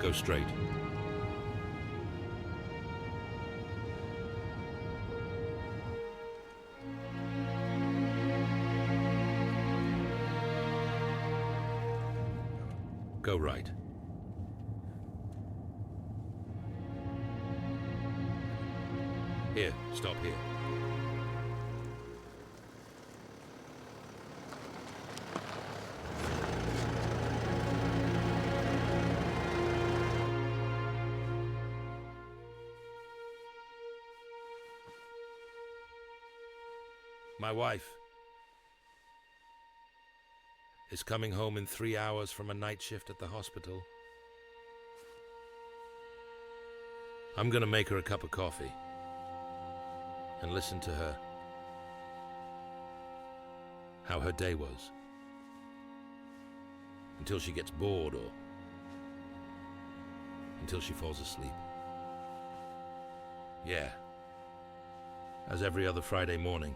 Go straight. Go right. Here, stop here. My wife is coming home in 3 hours from a night shift at the hospital. I'm gonna make her a cup of coffee and listen to her, how her day was, until she gets bored or until she falls asleep. Yeah, as every other Friday morning.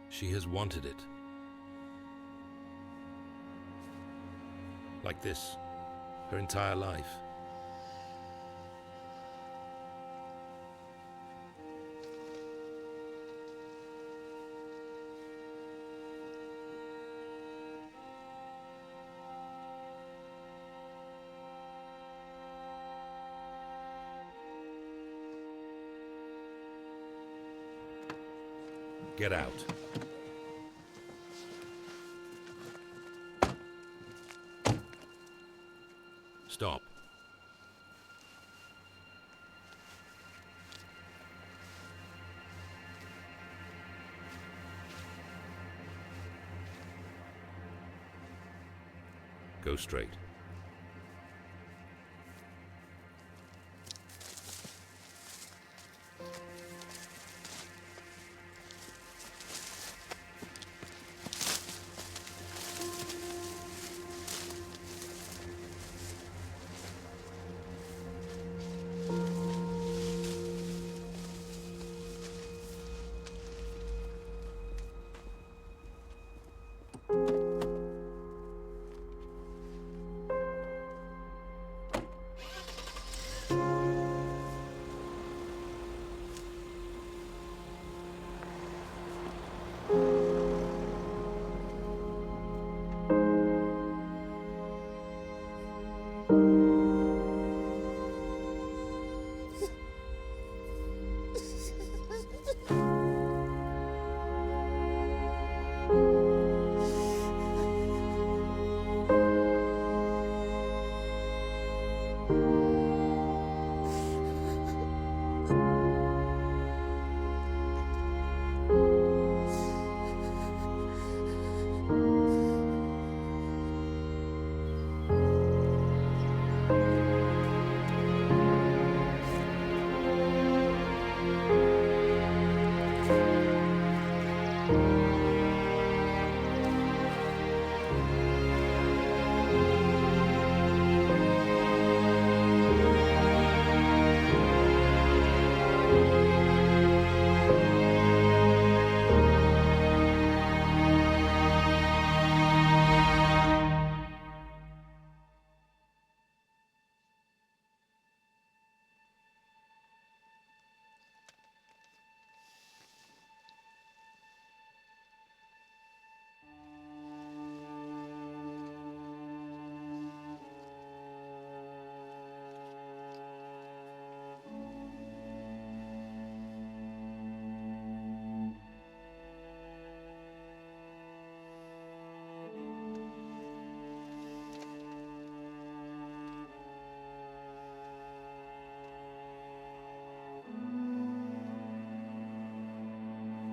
She has wanted it. Like this, her entire life. Get out. Stop. Go straight.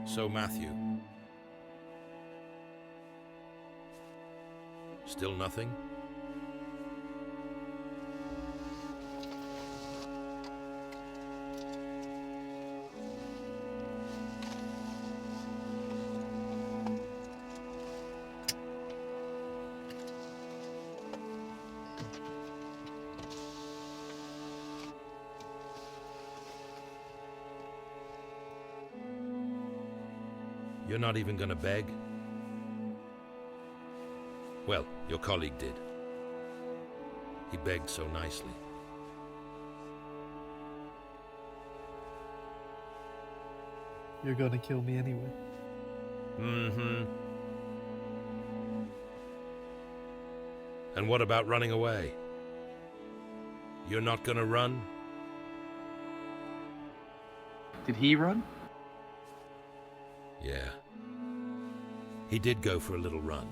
So, Matthew, still nothing? You're not even gonna beg? Well, your colleague did. He begged so nicely.
You're gonna kill me anyway.
Mm-hmm. And what about running away? You're not gonna run?
Did he run?
Yeah. He did go for a little run.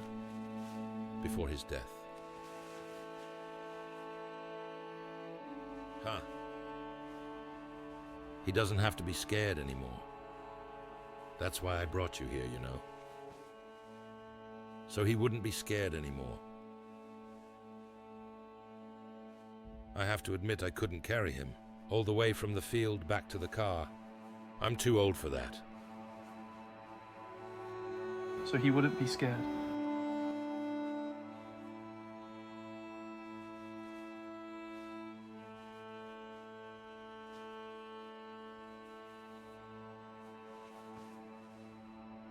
Before his death. Huh. He doesn't have to be scared anymore. That's why I brought you here, you know. So he wouldn't be scared anymore. I have to admit I couldn't carry him, all the way from the field back to the car. I'm too old for that.
So he wouldn't be scared.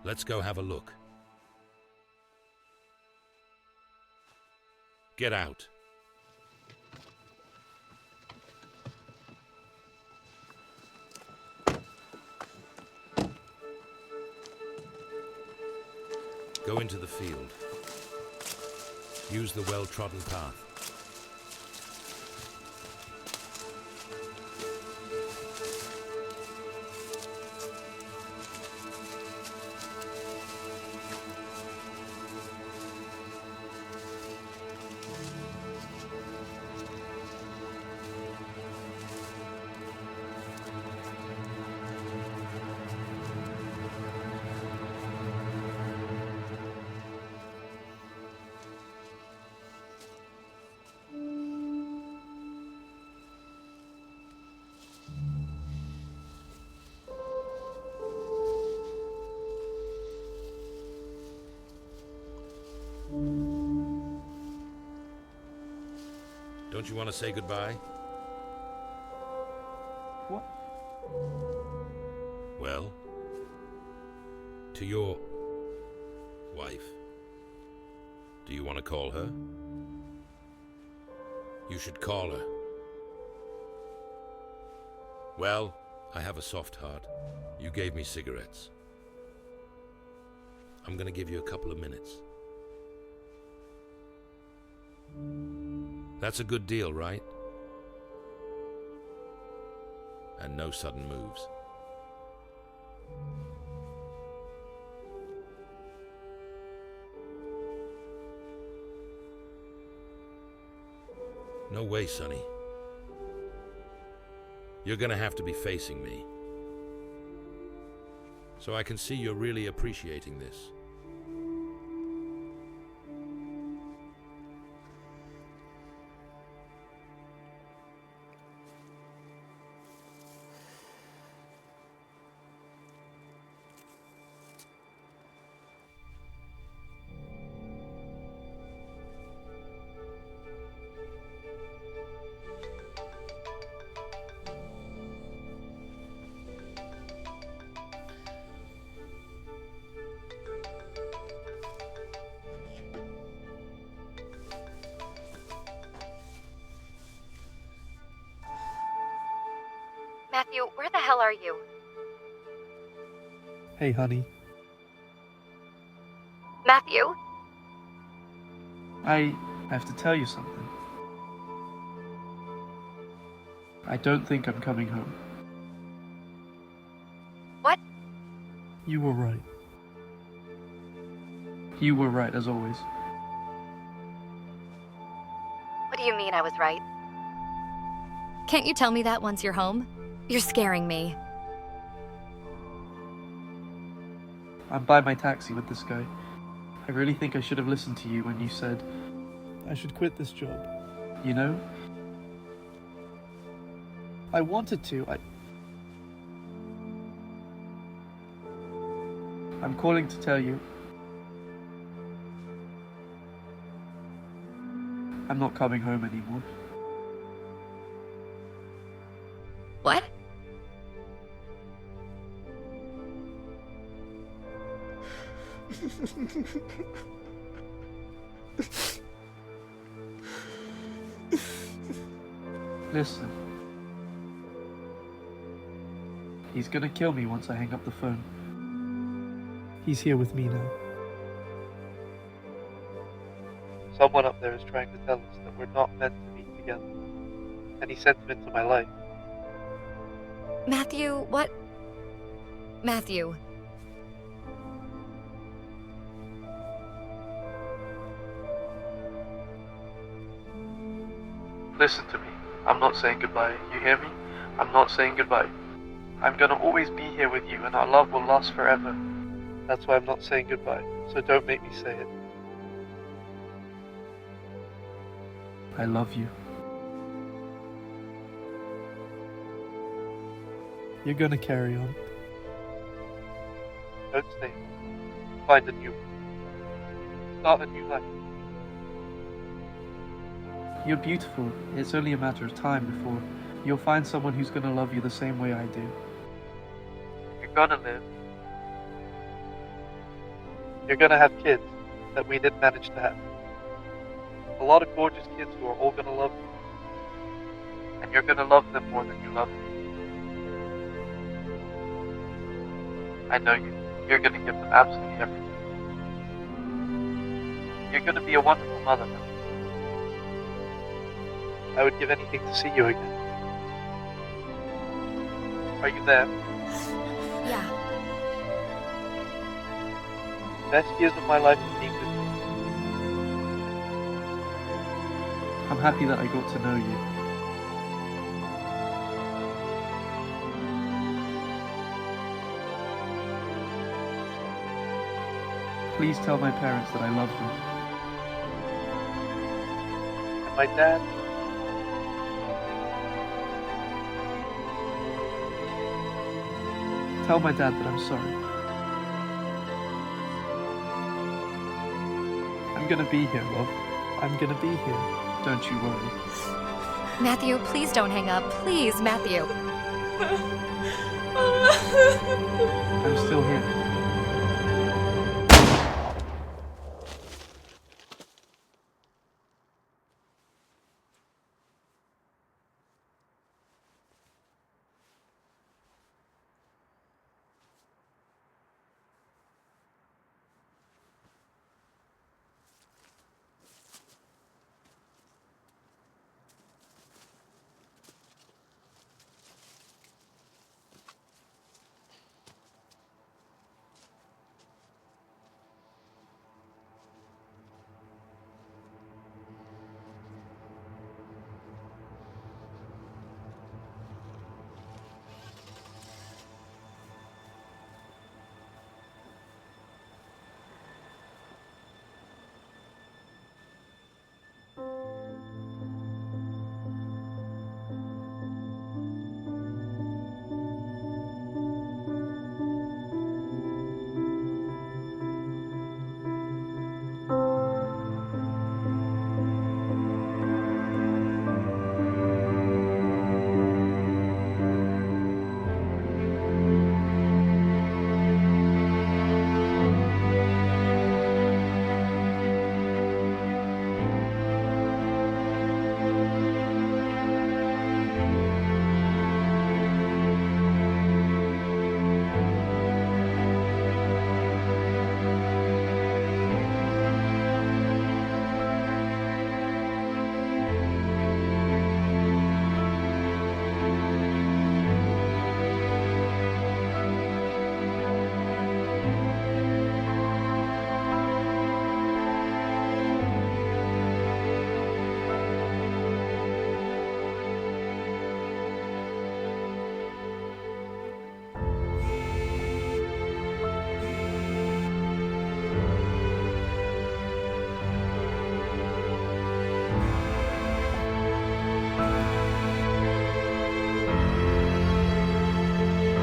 Let's go have a look. Get out. Go into the field. Use the well-trodden path. Don't you want to say goodbye?
What?
Well, to your wife. Do you want to call her? You should call her. Well, I have a soft heart. You gave me cigarettes. I'm gonna give you a couple of minutes. That's a good deal, right? And no sudden moves. No way, Sonny. You're gonna have to be facing me. So I can see you're really appreciating this.
Matthew, where the hell are you?
Hey, honey.
Matthew?
I have to tell you something. I don't think I'm coming home.
What?
You were right. You were right, as always.
What do you mean I was right? Can't you tell me that once you're home? You're scaring me.
I'm by my taxi with this guy. I really think I should have listened to you when you said I should quit this job. You know? I wanted to. I'm calling to tell you I'm not coming home anymore.
What?
Listen. He's gonna kill me once I hang up the phone. He's here with me now. Someone Someone up there is trying to tell us that we're not meant to be together. And he sent him into my life.
Matthew, what? Matthew.
Listen to me. I'm not saying goodbye. You hear me? I'm not saying goodbye. I'm gonna always be here with you, and our love will last forever. That's why I'm not saying goodbye, so don't make me say it. I love you. You're gonna carry on. Don't stay. Find a new one. Start a new life. You're beautiful. It's only a matter of time before you'll find someone who's gonna love you the same way I do. You're gonna live. You're gonna have kids that we didn't manage to have. A lot of gorgeous kids who are all gonna love you. And you're gonna love them more than you love me. I know you. You're gonna give them absolutely everything. You're gonna be a wonderful mother now. I would give anything to see you again. Are you there?
Yeah.
Best years of my life have been with you. I'm happy that I got to know you. Please tell my parents that I love them. And my dad? Tell my dad that I'm sorry. I'm gonna be here, love. I'm gonna be here. Don't you worry.
Matthew, please don't hang up. Please, Matthew.
I'm still here.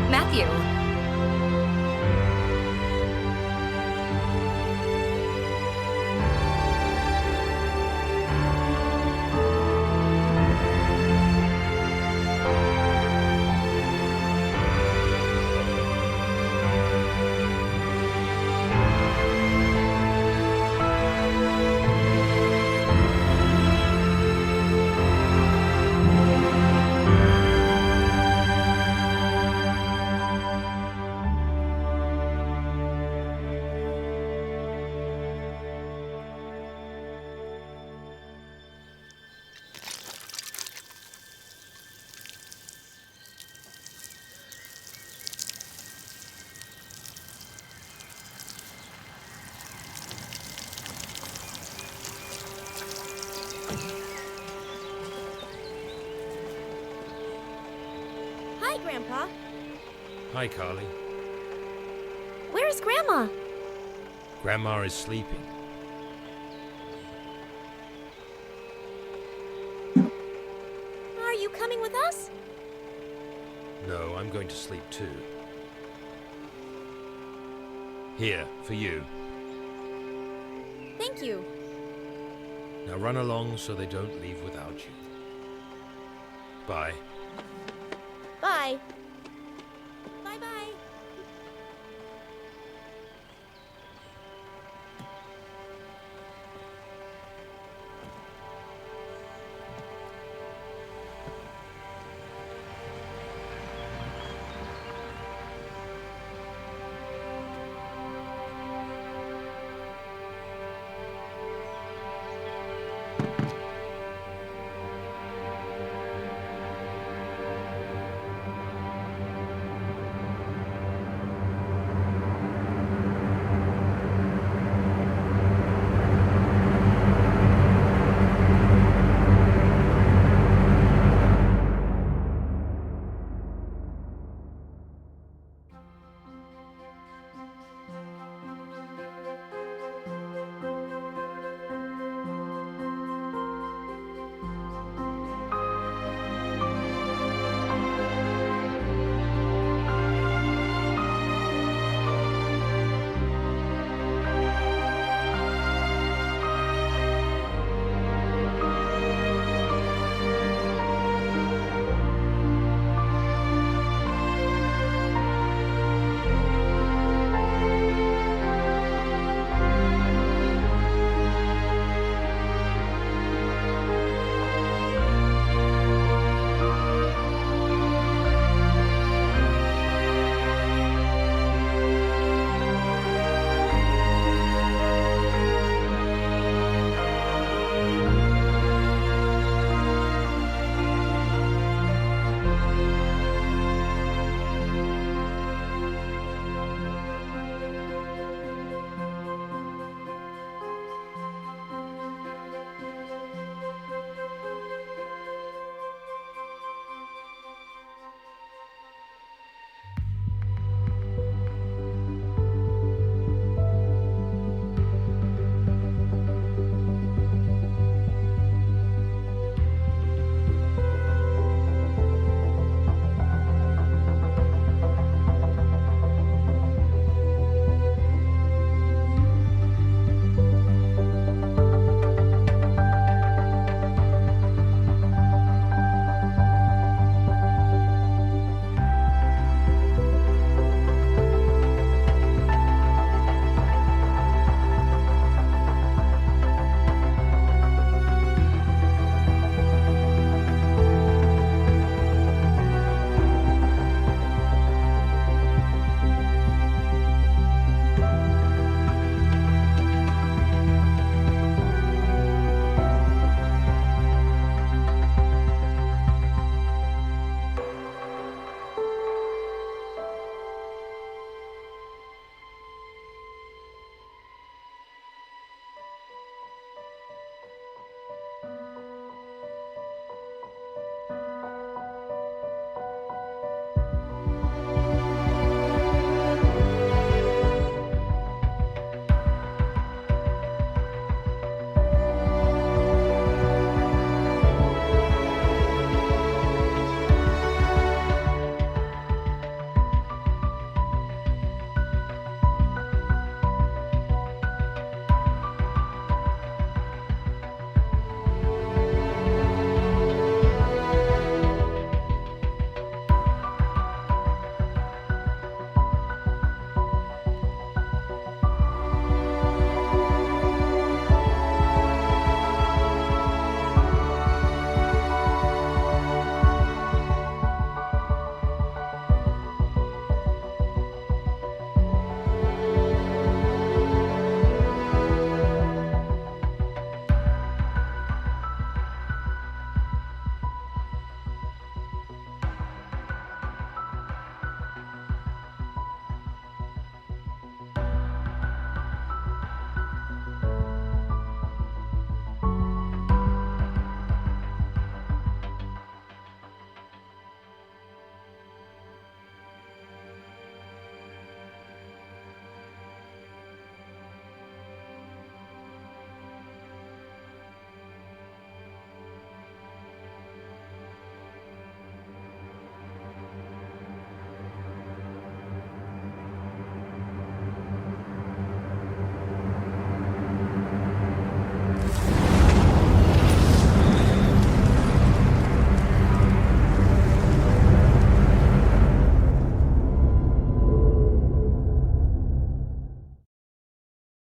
Matthew.
Hi, Grandpa.
Hi, Carly.
Where is Grandma?
Grandma is sleeping.
Are you coming with us?
No, I'm going to sleep too. Here, for you.
Thank you.
Now run along so they don't leave without you. Bye.
Bye. Bye-bye.